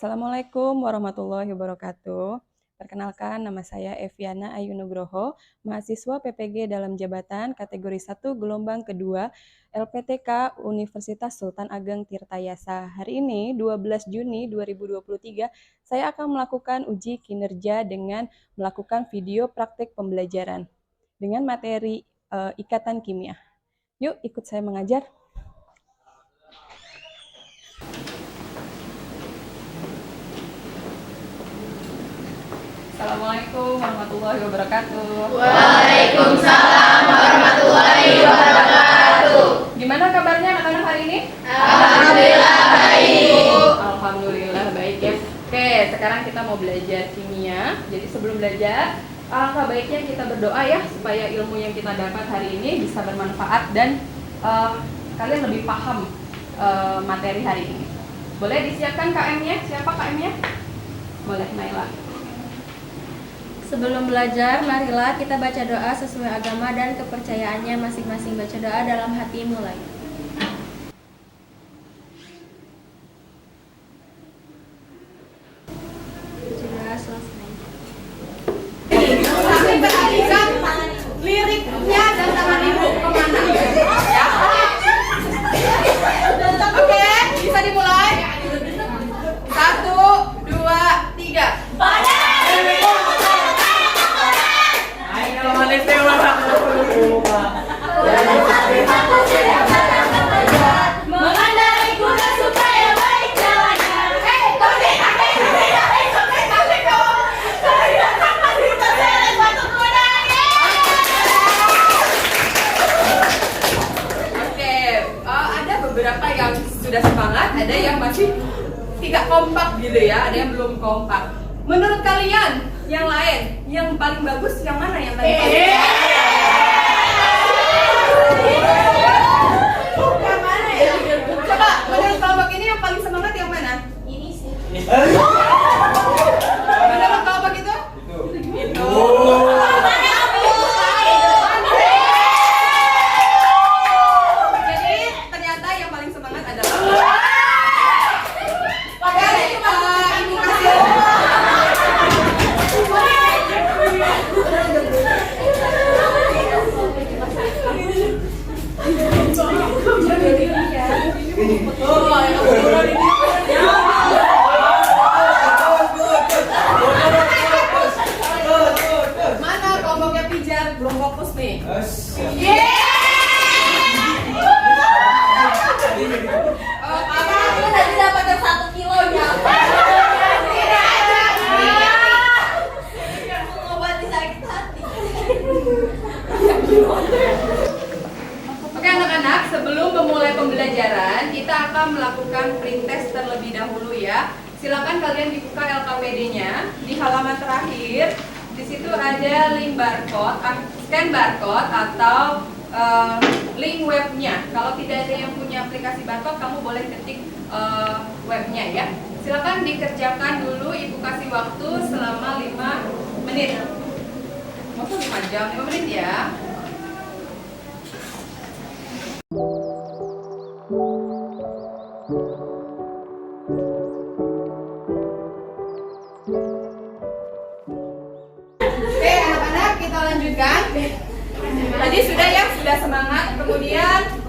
Assalamualaikum warahmatullahi wabarakatuh. Perkenalkan, nama saya Eviana Ayu Nugroho, mahasiswa PPG dalam jabatan kategori 1 gelombang kedua LPTK Universitas Sultan Ageng Tirtayasa. Hari ini 12 Juni 2023, saya akan melakukan uji kinerja dengan melakukan video praktik pembelajaran dengan materi ikatan kimia. Yuk ikut saya mengajar. Assalamualaikum warahmatullahi wabarakatuh. Waalaikumsalam warahmatullahi wabarakatuh. Gimana kabarnya anak-anak hari ini? Alhamdulillah baik. Alhamdulillah baik ya. Oke, sekarang kita mau belajar kimia. Jadi sebelum belajar, alangkah baiknya kita berdoa ya supaya ilmu yang kita dapat hari ini bisa bermanfaat dan kalian lebih paham materi hari ini. Boleh disiapkan KM-nya? Siapa KM-nya? Boleh, Naila. Sebelum belajar, marilah kita baca doa sesuai agama dan kepercayaannya masing-masing. Baca doa dalam hati, mulai. Baca doa selesai. Kami perhatikan liriknya dan tangan ibu kemana? Ya. Oke, bisa dimulai. 1, 2, 3. Mengendarai kuda supaya baik jalannya. Oke, ada beberapa yang sudah semangat, ada yang masih tidak kompak gitu ya, ada yang belum kompak. Menurut kalian, yang lain, yang paling bagus yang mana yang tadi? Yang mana ya? Coba, menurut kelompok ini yang paling semangat yang mana? Ini sih. Menurut kelompok itu? Itu. Jadi ternyata yang paling semangat adalah Ibu kasih. Mana kelompoknya pijar belum fokus nih? Aku tadi dapat 1 kilo ya. Mengobati sakit hati. Oke anak-anak, sebelum memulai pembelajaran, kita akan melakukan pretest terlebih dahulu ya. Silakan kalian dibuka LKPD-nya di halaman terakhir. Di situ ada link barcode, scan barcode atau link webnya. Kalau tidak ada yang punya aplikasi barcode, kamu boleh ketik webnya ya. Silakan dikerjakan dulu. Ibu kasih waktu selama 5 menit. Maksud 5 jam, 5 menit ya. Oke anak-anak, kita lanjutkan. Tadi sudah ya, sudah semangat. Kemudian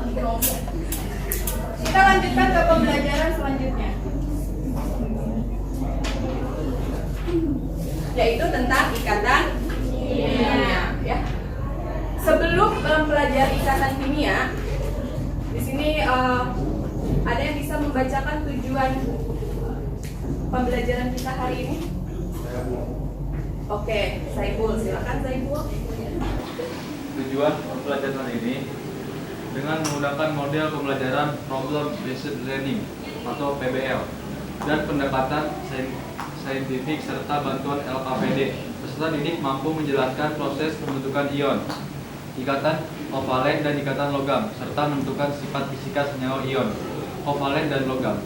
kita lanjutkan ke pembelajaran selanjutnya, yaitu tentang ikatan kimia ya. Sebelum mempelajari ikatan kimia, di sini ada yang bisa membacakan tujuan pembelajaran kita hari ini? Oke, Saiful, silakan Saiful. Tujuan pembelajaran ini dengan menggunakan model pembelajaran Problem Based Learning atau PBL dan pendekatan saintifik serta bantuan LKPD. Peserta didik mampu menjelaskan proses pembentukan ion, ikatan kovalen dan ikatan logam, serta menentukan sifat fisika senyawa ion, kovalen dan logam.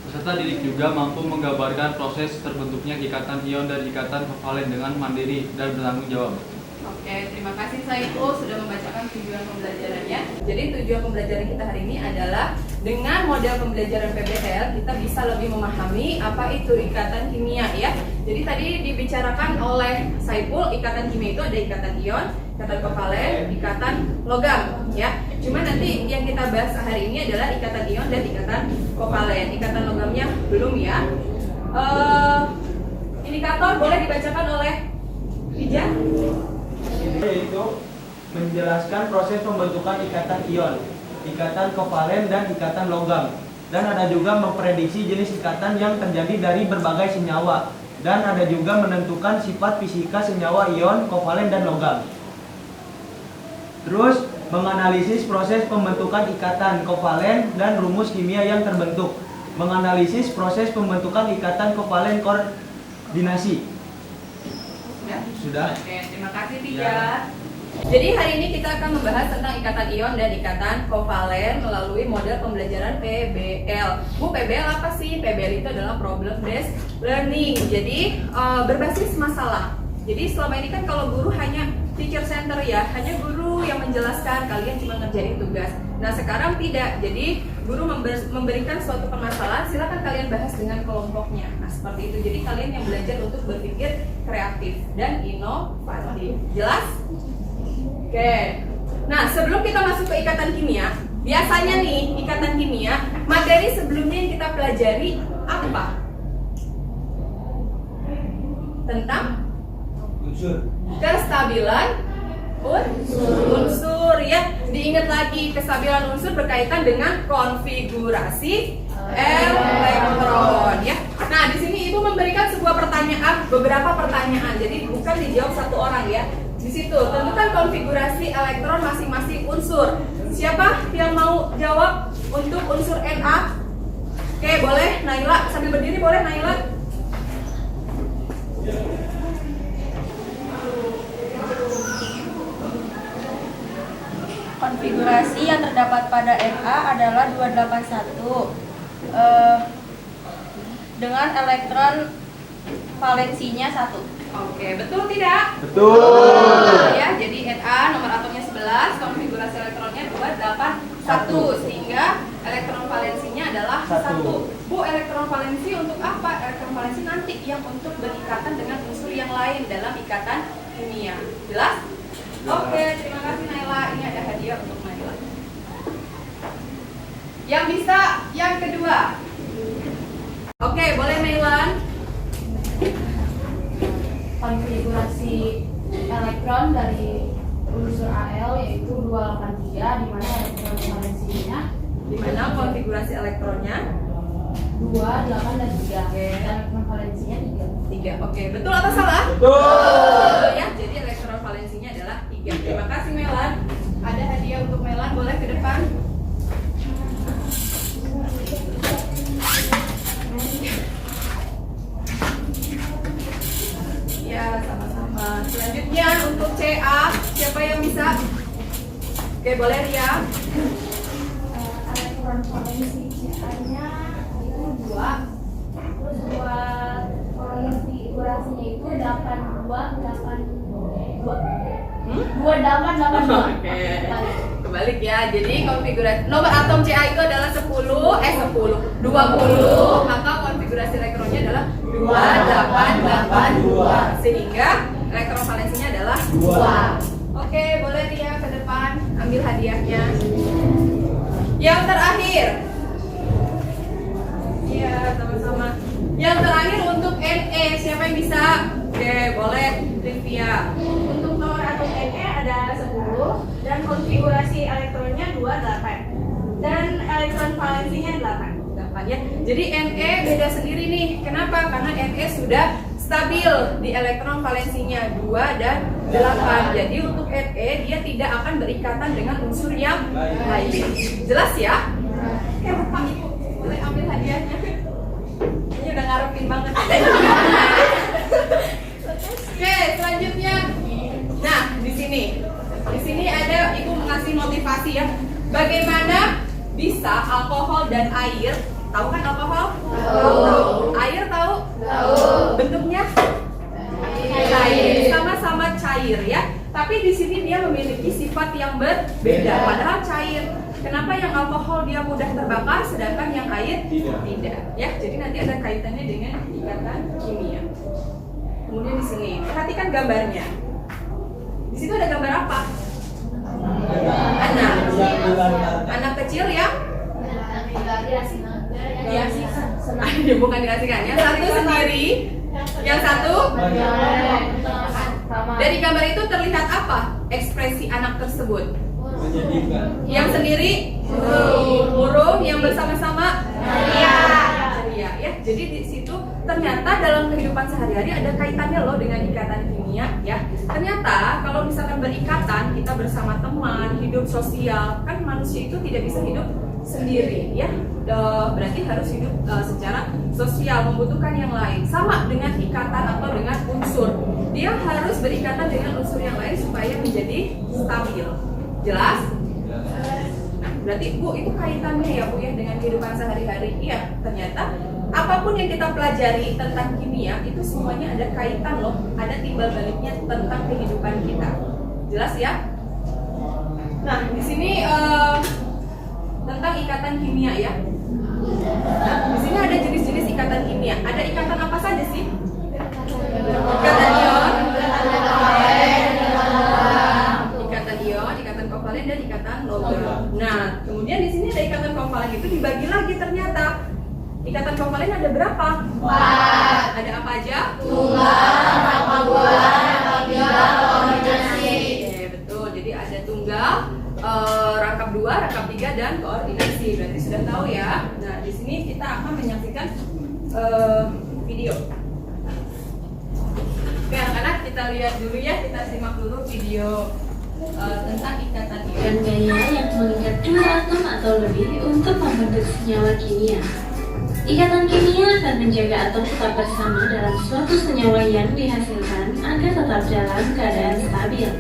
Peserta didik juga mampu menggambarkan proses terbentuknya ikatan ion dan ikatan kovalen dengan mandiri dan bertanggung jawab. Oke, terima kasih Saiful sudah membacakan tujuan pembelajarannya. Jadi tujuan pembelajaran kita hari ini adalah dengan model pembelajaran PBL kita bisa lebih memahami apa itu ikatan kimia ya. Jadi tadi dibicarakan oleh Saiful, ikatan kimia itu ada ikatan ion, ikatan kovalen, ikatan logam ya. Cuma nanti yang kita bahas hari ini adalah ikatan ion dan ikatan kovalen. Ikatan logamnya belum ya. Indikator boleh dibacakan oleh Ija. Yaitu menjelaskan proses pembentukan ikatan ion, ikatan kovalen dan ikatan logam. Dan ada juga memprediksi jenis ikatan yang terjadi dari berbagai senyawa. Dan ada juga menentukan sifat fisika senyawa ion, kovalen dan logam. Terus menganalisis proses pembentukan ikatan kovalen dan rumus kimia yang terbentuk. Menganalisis proses pembentukan ikatan kovalen koordinasi. Sudah. Oke, terima kasih Tia. Ya. Jadi hari ini kita akan membahas tentang ikatan ion dan ikatan kovalen melalui model pembelajaran PBL. Bu, PBL apa sih? PBL itu adalah problem based learning. Jadi berbasis masalah. Jadi selama ini kan kalau guru hanya teacher center ya, hanya guru yang menjelaskan, kalian cuma ngerjain tugas. Nah sekarang tidak, jadi guru memberikan suatu permasalahan, silakan kalian bahas dengan kelompoknya. Nah seperti itu, jadi kalian yang belajar untuk berpikir kreatif dan inovatif. Jelas? Oke. Nah sebelum kita masuk ke ikatan kimia, biasanya nih ikatan kimia, materi sebelumnya yang kita pelajari apa? Tentang Unsur. kestabilan unsur ya. Diingat lagi, kestabilan unsur berkaitan dengan konfigurasi elektron ya. Nah, di sini Ibu memberikan sebuah pertanyaan, beberapa pertanyaan. Jadi bukan dijawab satu orang ya. Di situ tentukan konfigurasi elektron masing-masing unsur. Siapa yang mau jawab untuk unsur Na? Oke, boleh Naila sambil berdiri, boleh Naila? Konfigurasi yang terdapat pada Na adalah 281 dengan elektron valensinya 1. Oke, betul tidak? Betul. Ya, jadi Na nomor atomnya 11, konfigurasi elektronnya 281 sehingga elektron valensinya adalah 1. Bu, elektron valensi untuk apa? Elektron valensi nanti yang untuk berikatan dengan unsur yang lain dalam ikatan kimia. Jelas? Oke, terima kasih Naila. Ini ada hadiah untuk Naila. Yang bisa yang kedua. Oke, boleh Nailan. Konfigurasi elektron dari unsur Al yaitu 283 di mana elektron valensinya Di mana konfigurasi elektronnya 2, 8 dan 3. Oke. Elektron valensinya 3. 3. Oke, betul atau salah? Betul. Ya, jadi elektron valensinya adalah 3. Terima kasih Melan. Ada hadiah untuk Melan, boleh ke depan. Ya, sama-sama. Selanjutnya untuk CA, siapa yang bisa? Oke, boleh Ria. Elektron valensi CA-nya itu 2. Terus buat konfigurasinya itu 2882. Oke. Kebalik ya. Jadi konfigurasi nomor atom Ca itu adalah 20, maka konfigurasi elektronnya adalah 2882 sehingga elektron valensinya adalah 2. Oke, boleh Ria ke depan ambil hadiahnya. Yang terakhir. Iya, sama-sama. Yang terakhir untuk Ne, siapa yang bisa? Oke, boleh Livia. Untuk nomor atom Ne ada 10 dan konfigurasi elektronnya 28 dan elektron valensinya 8. Ya. Jadi Ne beda sendiri nih. Kenapa? Karena Ne sudah stabil di elektron valensinya 2 dan 8. Jadi untuk Ne dia tidak akan berikatan dengan unsur yang lain. Jelas ya? Oke, Bapak Ibu, boleh ambil hadiahnya. Ini udah ngarepin banget. Oke, selanjutnya. Nah, di sini ada Ibu mengasih motivasi ya. Bagaimana bisa alkohol dan air, tahu kan alkohol? Tahu. Air tahu? Tahu. Bentuknya? Cair. Sama-sama cair ya. beda, padahal cair. Kenapa yang alkohol dia mudah terbakar, sedangkan yang air tidak? Ya, jadi nanti ada kaitannya dengan ikatan kimia. Kemudian di sini, perhatikan gambarnya. Di situ ada gambar apa? Anak kecil yang bukan diasingkan. Yang satu sendiri, yang satu. Dari gambar itu terlihat apa? Ekspresi anak tersebut. Yang sendiri murung, yang bersama-sama ceria. Ya, jadi di situ ternyata dalam kehidupan sehari-hari ada kaitannya loh dengan ikatan kimia. Ya, ternyata kalau misalkan berikatan, kita bersama teman, hidup sosial, kan manusia itu tidak bisa hidup sendiri. Ya, berarti harus hidup secara sosial, membutuhkan yang lain. Sama dengan ikatan atau dengan unsur, dia harus berikatan dengan unsur yang lain supaya menjadi stabil. Jelas? Nah, berarti Bu, itu kaitannya ya Bu ya dengan kehidupan sehari-hari. Iya, ternyata apapun yang kita pelajari tentang kimia itu semuanya ada kaitan loh, ada timbal baliknya tentang kehidupan kita. Jelas ya? Nah, di sini tentang ikatan kimia ya. Nah, di sini ada jenis-jenis ikatan kimia. Ada ikatan apa saja sih? Ikatan ion, ikatan kovalen dan ikatan logam. Nah, kemudian di sini ada ikatan kovalen itu dibagi lagi ternyata. Ikatan kovalen ada berapa? 4. Ada apa aja? Tunggal, rangka bulan, rangkap koordinasi. Oke, betul. Jadi ada tunggal, rangkap 2, rangkap 3 dan koordinasi. Berarti sudah tahu ya. Nah, di sini kita akan menyaksikan video. Oke, anak-anak kita lihat dulu ya, kita simak dulu video tentang ikatan ion. Dan gaya yang mengikat 2 atom atau lebih untuk membentuk senyawa kimia. Ikatan kimia akan menjaga atom tetap bersama dalam suatu senyawa yang dihasilkan agar tetap dalam keadaan stabil.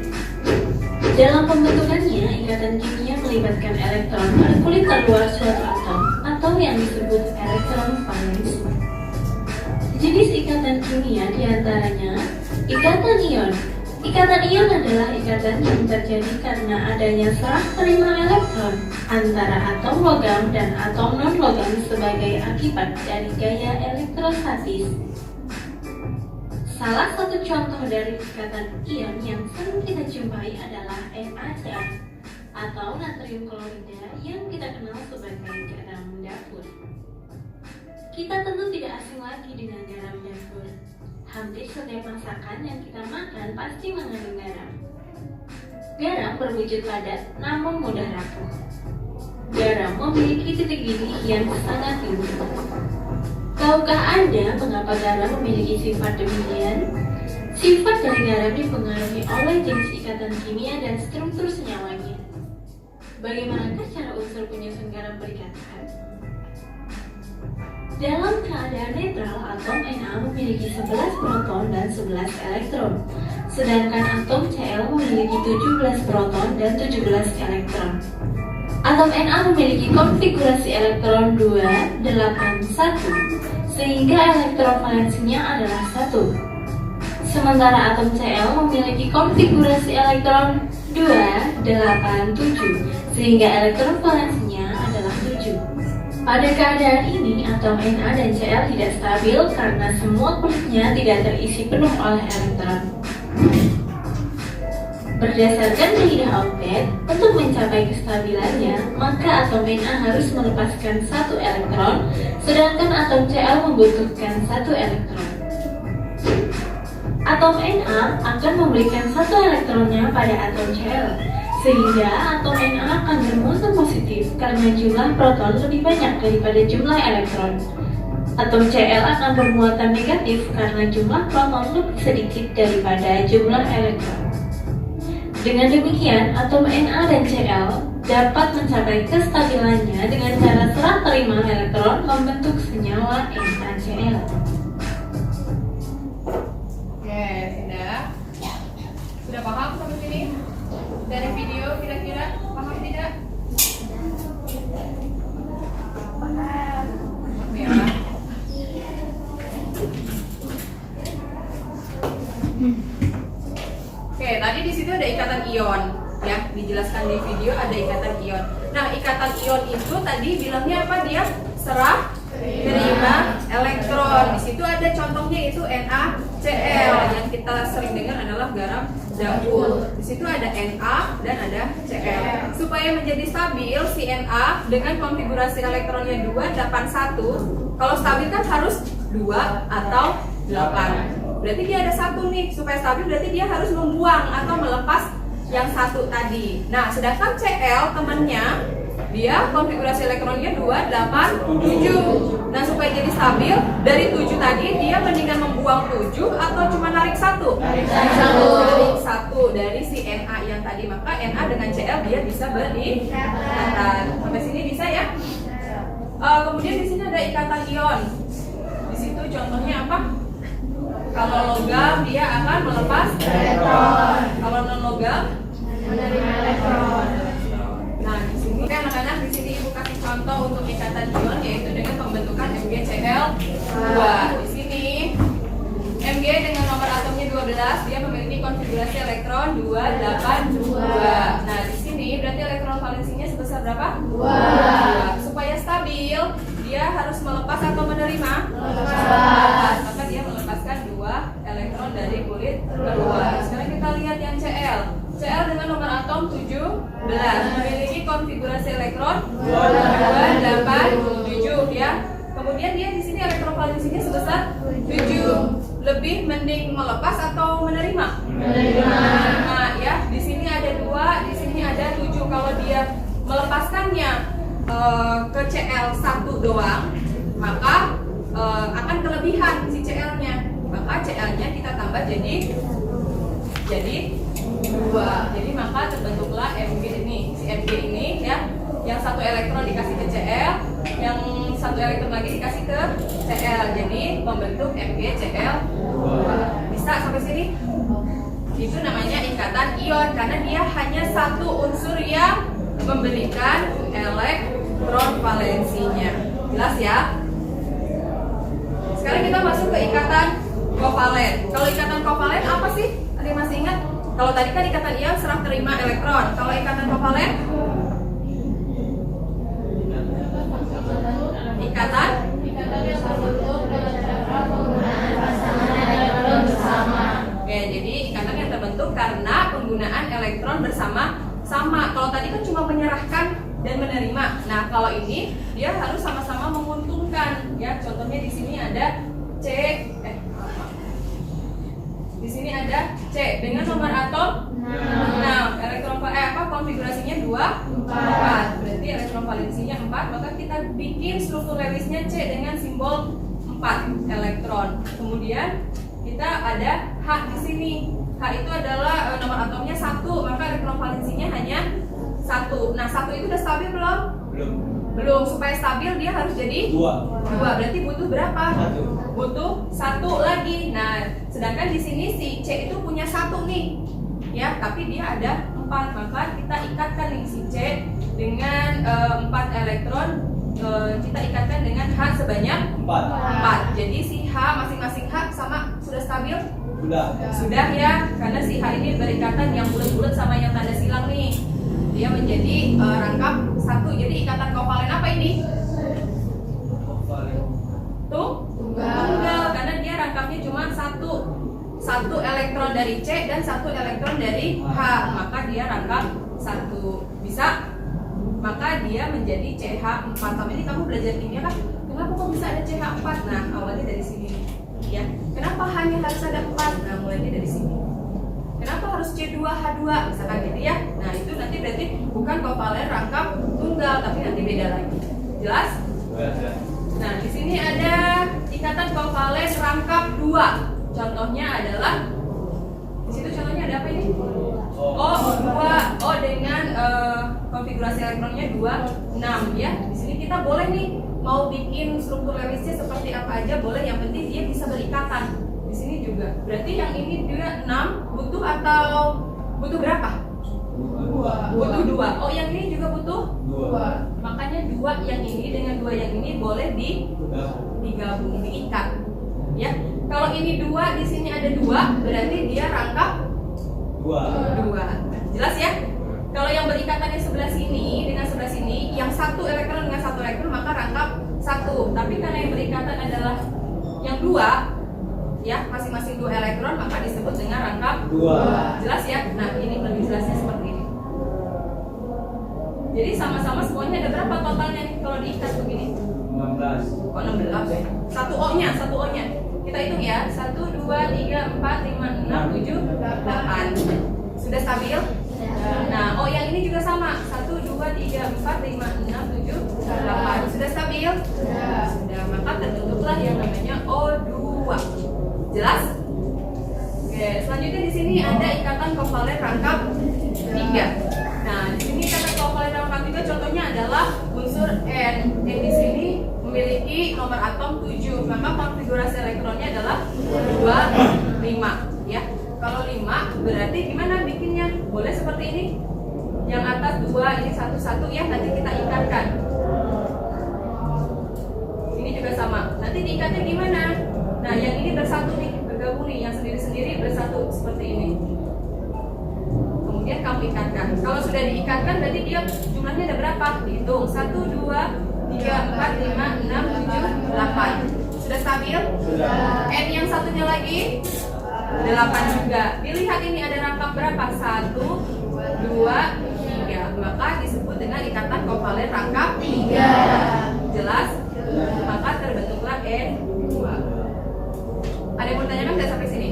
Dalam pembentukannya, ikatan kimia melibatkan elektron pada kulit terluar suatu atom atau yang disebut elektron valensi. Jenis ikatan kimia diantaranya ikatan ion. Ikatan ion adalah ikatan yang terjadi karena adanya serah terima elektron antara atom logam dan atom non-logam sebagai akibat dari gaya elektrostatis. Salah satu contoh dari ikatan ion yang sering kita jumpai adalah NaCl atau natrium klorida yang kita kenal sebagai garam dapur. Kita tentu tidak asing lagi dengan garam dapur. Hampir setiap masakan yang kita makan pasti mengandung garam. Garam berwujud padat namun mudah rapuh. Garam memiliki titik didih yang sangat tinggi. Tahukah Anda mengapa garam memiliki sifat demikian? Sifat dari garam dipengaruhi oleh jenis ikatan kimia dan struktur senyawanya. Bagaimanakah cara unsur penyusun garam berikatan? Dalam keadaan netral, atom Na memiliki 11 proton dan 11 elektron, sedangkan atom Cl memiliki 17 proton dan 17 elektron. Atom Na memiliki konfigurasi elektron 2, 8, 1, sehingga elektron valensinya adalah 1. Sementara atom Cl memiliki konfigurasi elektron 2, 8, 7, sehingga elektron valensinya adalah 7. Pada keadaan ini, atom Na dan Cl tidak stabil karena semua kulitnya tidak terisi penuh oleh elektron. Berdasarkan kaidah Audet, untuk mencapai kestabilannya, maka atom Na harus melepaskan 1 elektron, sedangkan atom Cl membutuhkan 1 elektron. Atom Na akan memberikan 1 elektronnya pada atom Cl, sehingga atom Na akan bermuatan positif karena jumlah proton lebih banyak daripada jumlah elektron. Atom Cl akan bermuatan negatif karena jumlah proton lebih sedikit daripada jumlah elektron. Dengan demikian, atom Na dan Cl dapat mencapai kestabilannya dengan cara serah terima elektron membentuk senyawa NaCl. Oke, sudah paham sampai sini? Dari video kira-kira paham tidak? Ya. Oke, tadi di situ ada ikatan ion, ya, dijelaskan di video ada ikatan ion. Nah, ikatan ion itu tadi bilangnya apa? Dia serah terima elektron. Di situ ada contohnya itu NaCl yang kita sering dengar adalah garam dapur. Di situ ada Na dan ada Cl. Supaya menjadi stabil si Na dengan konfigurasi elektronnya 281. Kalau stabil kan harus 2 atau 8. Berarti dia ada satu nih. Supaya stabil berarti dia harus membuang atau melepas yang satu tadi. Nah, sedangkan Cl temannya dia konfigurasi elektronnya 287. Nah, supaya jadi stabil dari 7 tadi dia mendingan membuang 7 atau cuma narik 1? Narik 1 dari si Na yang tadi. Maka Na dengan Cl dia bisa berikatan. Sampai sini bisa ya? Kemudian di sini ada ikatan ion. Di situ contohnya apa? Kalau logam dia akan melepas elektron. Kalau non logam menerima elektron. Nah, di sini anak-anak di sini Ibu kasih contoh untuk ikatan ion yaitu dengan pembentukan MgCl2. Di sini Mg dengan nomor atomnya 12 dia memiliki konfigurasi elektron 282. Nah, di sini berarti elektron valensinya sebesar berapa? 2. Supaya stabil dia harus melepas atau menerima? Melepas. Maka dia melepaskan 2 elektron dari kulit keluar. Sekarang kita lihat yang Cl. Cl dengan nomor atom 17 memiliki konfigurasi elektron 287 ya. Kemudian dia di sini elektron valensinya sebesar 7. Lebih mending melepas atau menerima? Menerima ya. Di sini ada 2, di sini ada 7. Kalau dia melepaskannya ke Cl1 doang, maka akan kelebihan si Cl-nya. Maka Cl-nya kita tambah jadi 2. Jadi maka terbentuklah Mg ini. Si Mg ini ya, yang satu elektron dikasih ke Cl, yang satu elektron lagi dikasih ke Cl. Jadi membentuk MgCl2. Bisa sampai sini? Itu namanya ikatan ion karena dia hanya satu unsur yang memberikan elektron valensinya. Jelas ya? Sekarang kita masuk ke ikatan kovalen. Kalau ikatan kovalen apa sih? Ada yang masih ingat? Kalau tadi kan ikatan ion serah terima elektron. Kalau ikatan kovalen? Ikatan yang terbentuk dengan cara penggunaan pasangan elektron bersama. Oke, jadi ikatan yang terbentuk karena penggunaan elektron bersama-sama. Kalau tadi kan cuma menyerahkan dan menerima. Nah, kalau ini dia harus sama-sama menguntungkan. Ya, contohnya di sini ada di sini ada C dengan nomor atom 6. Elektron konfigurasinya 4. Berarti elektron valensinya 4, maka kita bikin struktur Lewisnya C dengan simbol 4 elektron. Kemudian kita ada H di sini. H itu adalah nomor atomnya 1, maka elektron valensinya hanya 1. Nah, 1 itu udah stabil belum? Belum. Supaya stabil dia harus jadi 2. Berarti butuh berapa? 1. Butuh 1 lagi. Nah, sedangkan di sini si C itu punya 1 nih. Ya, tapi dia ada 4. Maka kita ikatkan nih si C dengan 4 elektron. Kita ikatkan dengan H sebanyak 4. Jadi si H masing-masing H sama sudah stabil? Sudah ya, karena si H ini berikatan yang bulat-bulat sama yang tanda silang nih. Dia menjadi rangkap 1. Jadi ikatan kovalen apa ini? Tunggal, karena dia rangkapnya cuma 1 elektron dari C dan 1 elektron dari H, maka dia rangkap 1. Bisa? Maka dia menjadi CH4. Sama ini kamu belajar kimia kan? Kenapa kok bisa ada CH4? Nah, awalnya dari sini ya. Kenapa hanya harus ada 4? Nah, mulainya dari sini. Kenapa harus C2H2? Misalkan gitu ya. Nah, itu nanti berarti bukan kovalen rangkap tunggal, tapi nanti beda lagi. Jelas? Nah, di sini ada ikatan kovalen rangkap 2. Contohnya adalah di situ contohnya ada apa ini? O2. O dengan konfigurasi elektronnya 26 ya. Di sini kita boleh nih mau bikin struktur Lewisnya seperti apa aja boleh, yang penting dia bisa berikatan. Di sini juga. Berarti yang ini dia 6 butuh atau butuh berapa? 2. Butuh 2. Oh, yang ini juga butuh 2. Makanya 2 yang ini dengan 2 yang ini boleh digabung, diikat. Ya. Kalau ini 2, di sini ada 2, berarti dia rangkap 2. Jelas ya? Kalau yang berikatannya sebelah sini dengan sebelah sini, yang satu elektron dengan satu elektron maka rangkap satu. Tapi karena yang berikatan adalah yang dua, ya masing-masing 2 elektron maka disebut dengan rangkap 2. Jelas ya? Nah ini lebih jelasnya seperti ini. Jadi sama-sama semuanya ada berapa totalnya nih kalau diikat begini? 16. Oh 16. Satu O-nya. Kita hitung ya. 1, 2, 3, 4, 5, 6, 7, 8. Sudah stabil? Nah, O yang ini juga sama. 1, 2, 3, 4, 5, 6, 7, 8. Sudah stabil? Sudah. Maka terbentuklah yang namanya O2. Jelas? Oke, selanjutnya di sini ada ikatan kovalen rangkap 3. Nah, di sini ikatan kovalen rangkap 3 contohnya adalah unsur N. N di sini memiliki nomor atom 7. Maka konfigurasi elektronnya adalah 2, 5, ya. Kalau 5 berarti gimana bikinnya? Boleh seperti ini. Yang atas 2, ini 1, 1 ya, nanti kita ikatkan. Ini juga sama. Nanti diikatnya gimana? Nah, yang ini bersatu nih, bergabung nih, yang sendiri-sendiri bersatu seperti ini. Kemudian kamu ikatkan. Kalau sudah diikatkan berarti dia jumlahnya ada berapa? Dihitung. 1, 2, 3, 4, 5, 6, 7, 8. Sudah stabil? Sudah. N yang satunya lagi 8 juga. Dilihat ini ada rangkap berapa? 1, 2, 3. Maka disebut dengan ikatan kovalen rangkap 3. Jelas? Maka terbentuklah N2. Ada yang mau ditanyakan nggak sampai sini?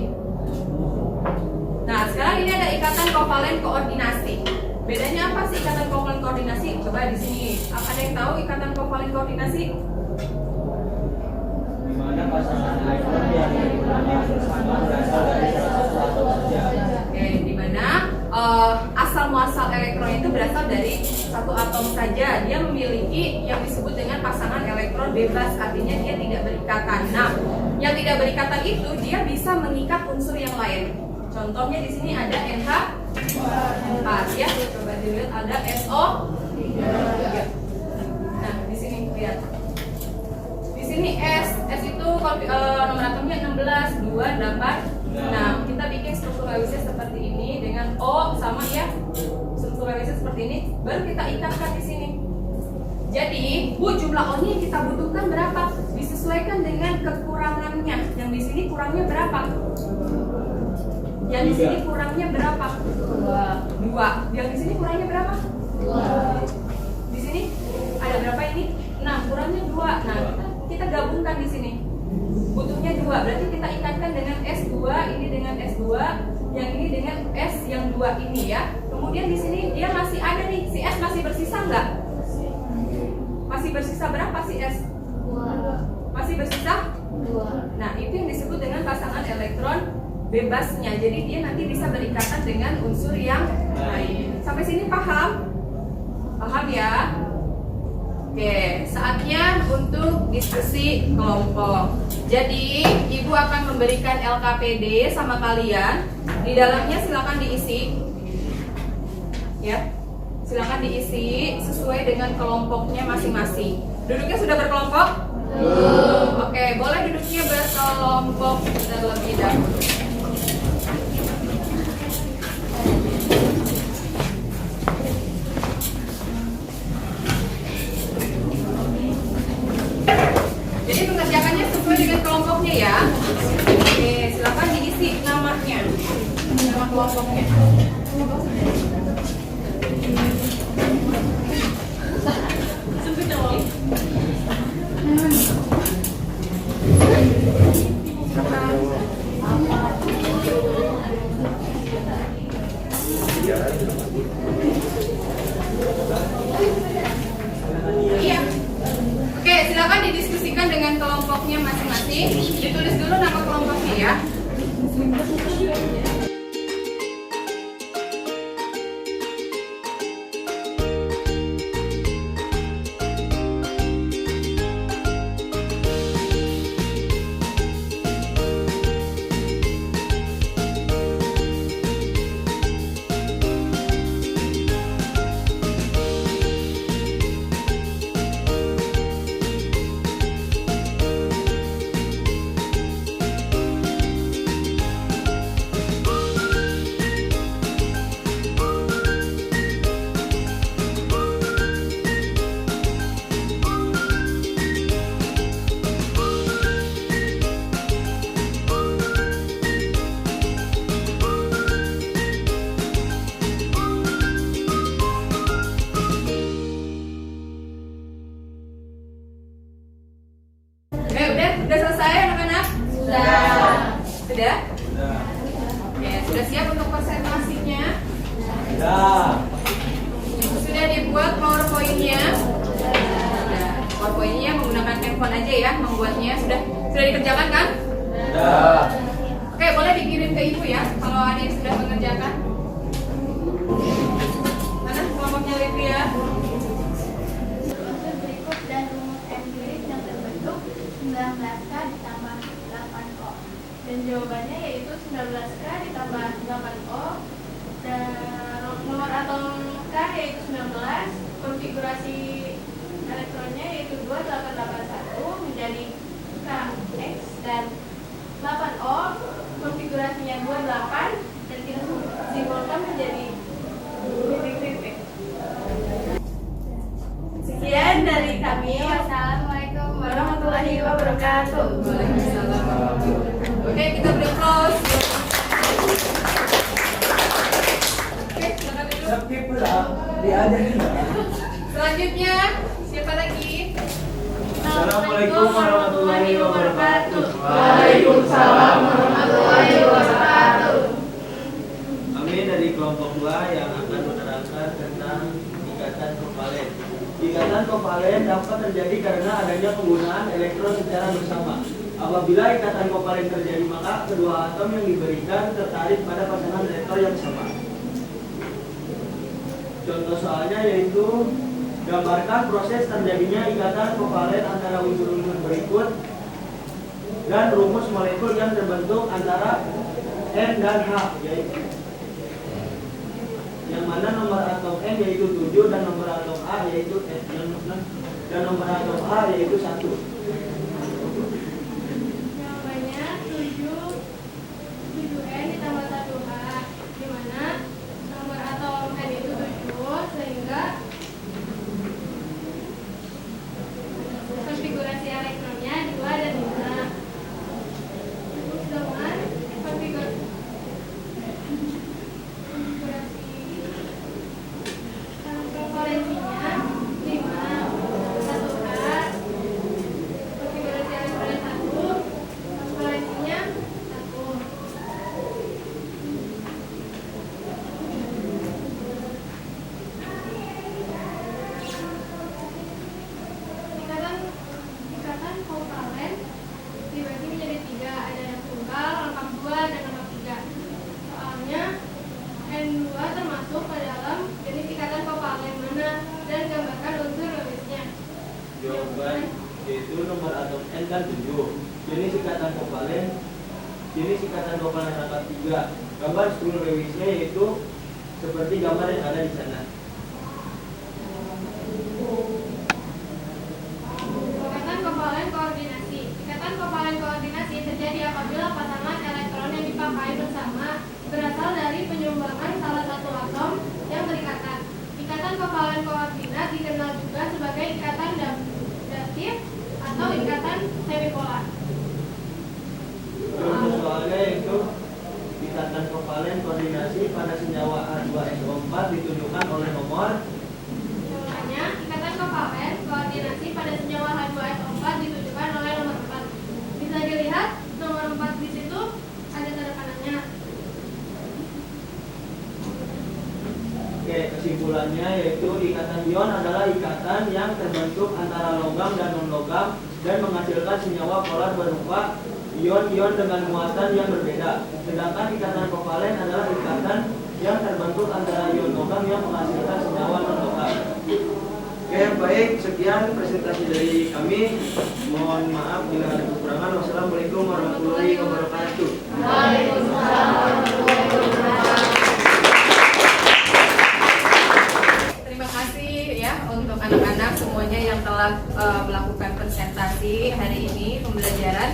Nah, sekarang ini ada ikatan kovalen koordinasi. Bedanya apa sih ikatan kovalen koordinasi? Coba di sini. Ada yang tahu ikatan kovalen koordinasi? Di mana pasangan elektron yang sama berasal dari salah satu atom saja. Oke, di mana asal muasal elektron itu berasal dari satu atom saja. Dia memiliki yang disebut dengan pasangan elektron bebas, artinya dia tidak berikatan. Nah, yang tidak berikatan itu dia bisa mengikat unsur yang lain. Contohnya di sini ada NH4 ya. Coba dilihat ada SO3. Nah, di sini lihat. Di sini S itu nomor atomnya 16, 2, 8. Nah, kita bikin strukturalisasi seperti ini dengan O sama ya. Strukturalisasi seperti ini, baru kita ikatkan di sini. Jadi, Bu, jumlah O-nya yang kita butuhkan berapa? Disesuaikan dengan kekurangannya. Yang di sini kurangnya berapa? Yang di sini kurangnya berapa? 2. Yang di sini kurangnya berapa? 2. Di sini ada berapa ini? 6, kurangnya 2. Nah, kita gabungkan di sini. Butuhnya 2, berarti kita ikatkan dengan S2, ini dengan S2, yang ini dengan S yang 2 ini ya. Kemudian di sini dia masih ada nih, si S masih bersisa nggak? Masih bersisa berapa si S? 2. Masih bersisa? 2. Nah, itu yang disebut dengan pasangan elektron bebasnya. Jadi dia nanti bisa berikatan dengan unsur yang lain. Sampai sini paham? Paham ya? Oke, saatnya untuk diskusi kelompok. Jadi, Ibu akan memberikan LKPD sama kalian. Di dalamnya silakan diisi. Ya. Silakan diisi sesuai dengan kelompoknya masing-masing. Duduknya sudah berkelompok? Oke, boleh duduknya berkelompok terlebih dahulu. Jadi mengerjakannya sesuai dengan kelompoknya ya. Oke, silakan diisi namanya, nama kelompoknya. Iya. Oke, silakan didiskusikan dengan kelompoknya masing-masing. Ditulis dulu nama kelompoknya ya. Sudah. Sudah. Oke, sudah siap untuk presentasinya? Sudah. Sudah dibuat PowerPoint-nya? Sudah. PowerPoint-nya menggunakan handphone aja ya membuatnya. Sudah dikerjakan kan? Sudah. Oke, boleh dikirim ke ibu ya kalau ada yang sudah mengerjakan. Mana kelompoknya Livia? Berikut dan rumus empirik yang terbentuk 19K ditambah 8O. Dan jawabannya yaitu 19K ditambah 8O. Dan nomor atom K yaitu 19, konfigurasi elektronnya yaitu 2881 menjadi KX, dan 8O konfigurasinya 28 dan kita simbolkan menjadi titik-titik. Sekian dari kami. Wassalamualaikum warahmatullahi wabarakatuh. Waalaikumsalam. Oke, kita beri close. Oke, silakan dulu. Tapi pula diajarin. Selanjutnya, siapa lagi? Assalamualaikum warahmatullahi wabarakatuh. Waalaikumsalam warahmatullahi wabarakatuh. Kami dari kelompok 2 yang akan menerangkan tentang ikatan kovalen. Ikatan kovalen dapat terjadi karena adanya penggunaan elektron secara bersama. Apabila ikatan kovalen terjadi, maka kedua atom yang diberikan tertarik pada pasangan elektron yang sama. Contoh soalnya yaitu gambarkan proses terjadinya ikatan kovalen antara unsur-unsur berikut dan rumus molekul yang terbentuk antara N dan H, yaitu yang mana nomor atom N yaitu 7 dan nomor atom A yaitu dan nomor atom A yaitu 1. Jawabannya 7N ditambah 1H, di mana nomor atom N itu 7, sehingga konfigurasi elektronnya 2 dan 5. Sedangkan konfigurasi kovalensinya 5, 1H, konfigurasi elektronnya 1, kovalensinya 1. Ikatan kovalen dibagi menjadi 3, ada yang tunggal, lengkap 2, dan lengkap 3. Soalnya N2 termasuk ke dalam jenis ikatan kovalen mana, dan gambarkan unsur rumusnya. Jawaban yaitu nomor atom N kan 7. Jenis ikatan kovalen rangkap 3. Gambar struktur Lewisnya yaitu seperti gambar yang ada di sana. Ikatan kovalen koordinasi. Ikatan kovalen koordinasi terjadi apabila pasangan elektron yang dipakai bersama berasal dari penyumbangan salah satu atom yang berikatan. Ikatan kovalen koordinat dikenal juga sebagai ikatan datif atau ikatan semipolar. Rumus soalnya yaitu ikatan kovalen koordinasi pada senyawa H2SO4 ditunjukkan oleh nomor. Jawabannya, ikatan kovalen koordinasi pada senyawa H2SO4 ditunjukkan oleh nomor 4. Bisa dilihat nomor 4 di situ ada tanda panahnya. Oke, kesimpulannya yaitu ikatan ion adalah ikatan yang terbentuk antara logam dan non-logam dan menghasilkan senyawa polar berupa ion-ion dengan muatan yang berbeda. Sedangkan ikatan kovalen adalah ikatan yang terbentuk antara ion logam yang menghasilkan senyawa non-logam. Oke, baik, sekian presentasi dari kami. Mohon maaf bila ada kekurangan. Wassalamualaikum warahmatullahi wabarakatuh. Waalaikumsalam warahmatullahi wabarakatuh. Terima kasih ya untuk anak-anak semuanya yang telah melakukan presentasi hari ini pembelajaran.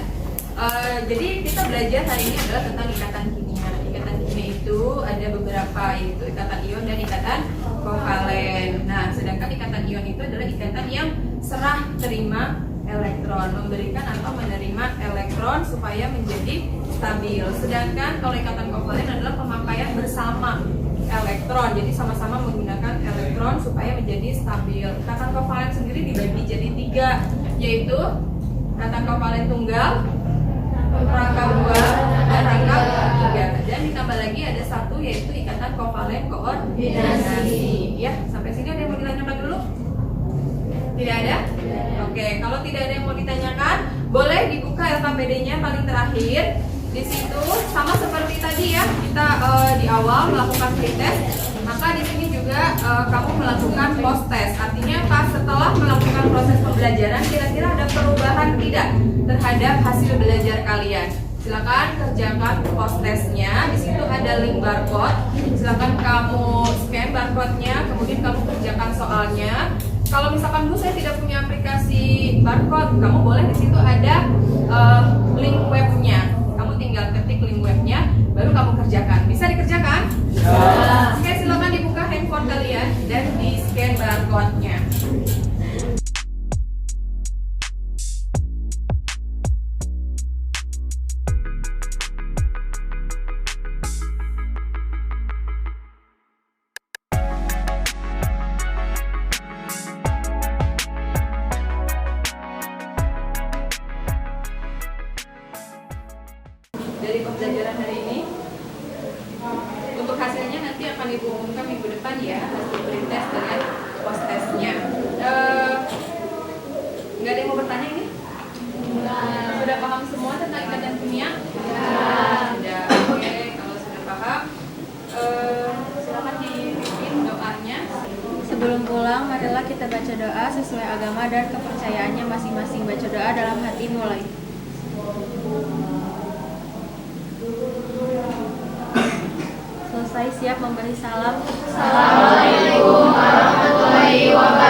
Jadi kita belajar hari ini adalah tentang ikatan kimia. Ikatan kimia itu ada beberapa, yaitu ikatan ion dan ikatan kovalen. Nah, sedangkan ikatan ion itu adalah ikatan yang serah terima elektron, memberikan atau menerima elektron supaya menjadi stabil. Sedangkan kalau ikatan kovalen adalah pemakaian bersama elektron, jadi sama-sama menggunakan elektron supaya menjadi stabil. Ikatan kovalen sendiri dibagi jadi 3, yaitu ikatan kovalen tunggal, Dan ditambah lagi ada satu, yaitu ikatan kovalen koordinasi. Ya, sampai sini ada yang mau ditanyakan dulu? Tidak ada? Oke, kalau tidak ada yang mau ditanyakan, boleh dibuka LKPD-nya paling terakhir. Di situ sama seperti tadi ya, kita di awal melakukan pretest, maka di sini juga kamu melakukan post test. Artinya pas setelah melakukan proses pembelajaran, kira-kira ada perubahan tidak terhadap hasil belajar kalian? Silakan kerjakan post testnya. Di situ ada link barcode. Silakan kamu scan barcode-nya, kemudian kamu kerjakan soalnya. Kalau misalkan Bu saya tidak punya aplikasi barcode, kamu boleh di situ ada link webnya. Kamu tinggal ketik link webnya, baru kamu kerjakan. Bisa dikerjakan? Ya. Oke, silakan dibuka handphone kalian dan di scan barcode-nya. Dari pembelajaran hari ini, untuk hasilnya nanti akan Ibu umumkan minggu depan ya, hasil pretest dengan post testnya. Nggak ada yang mau bertanya ini? Sudah paham semua tentang ikatan kimia? Sudah. Oke, kalau sudah paham, silakan dipimpin doanya. Sebelum pulang, marilah kita baca doa sesuai agama dan kepercayaannya masing-masing. Baca doa dalam hati mulai. Selesai siap memberi salam. Assalamualaikum warahmatullahi wabarakatuh.